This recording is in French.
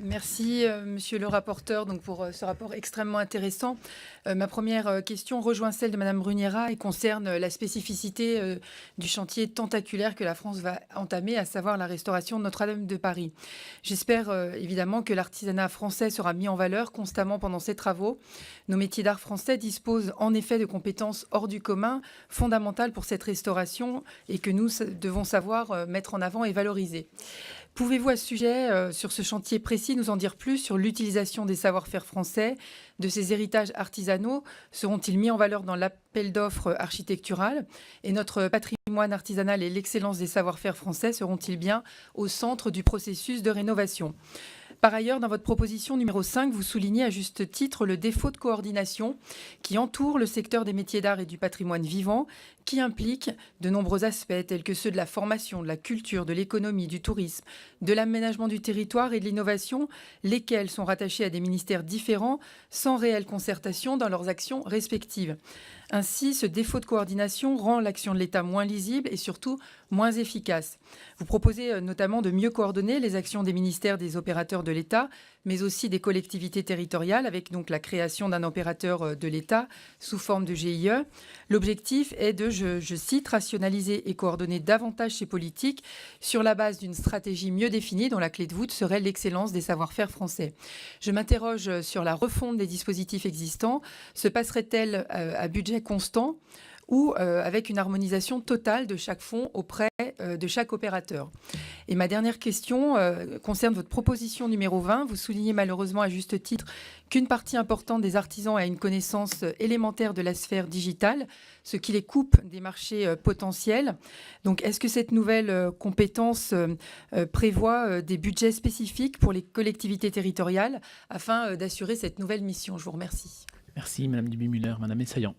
Merci, monsieur le rapporteur, pour ce rapport extrêmement intéressant. Ma première question rejoint celle de madame Bruniera et concerne la spécificité du chantier tentaculaire que la France va entamer, à savoir la restauration de Notre-Dame de Paris. J'espère évidemment que l'artisanat français sera mis en valeur constamment pendant ces travaux. Nos métiers d'art français disposent en effet de compétences hors du commun, fondamentales pour cette restauration et que nous devons savoir mettre en avant et valoriser. Pouvez-vous à ce sujet, sur ce chantier précis, nous en dire plus sur l'utilisation des savoir-faire français, de ces héritages artisanaux? Seront-ils mis en valeur dans l'appel d'offres architectural? Et notre patrimoine artisanal et l'excellence des savoir-faire français seront-ils bien au centre du processus de rénovation? Par ailleurs, dans votre proposition numéro 5, vous soulignez à juste titre le défaut de coordination qui entoure le secteur des métiers d'art et du patrimoine vivant, qui implique de nombreux aspects tels que ceux de la formation, de la culture, de l'économie, du tourisme, de l'aménagement du territoire et de l'innovation, lesquels sont rattachés à des ministères différents sans réelle concertation dans leurs actions respectives. Ainsi, ce défaut de coordination rend l'action de l'État moins lisible et surtout moins efficace. Vous proposez notamment de mieux coordonner les actions des ministères, des opérateurs de l'État, mais aussi des collectivités territoriales, avec donc la création d'un opérateur de l'État sous forme de GIE. L'objectif est de, je cite, rationaliser et coordonner davantage ces politiques sur la base d'une stratégie mieux définie dont la clé de voûte serait l'excellence des savoir-faire français. Je m'interroge sur la refonte des dispositifs existants. Se passerait-elle à budget constant ou avec une harmonisation totale de chaque fonds auprès de chaque opérateur? Et ma dernière question concerne votre proposition numéro 20. Vous soulignez malheureusement à juste titre qu'une partie importante des artisans a une connaissance élémentaire de la sphère digitale, ce qui les coupe des marchés potentiels. Donc, est-ce que cette nouvelle compétence prévoit des budgets spécifiques pour les collectivités territoriales afin d'assurer cette nouvelle mission? Je vous remercie. Merci, Madame Duby-Muller. Madame Essayant.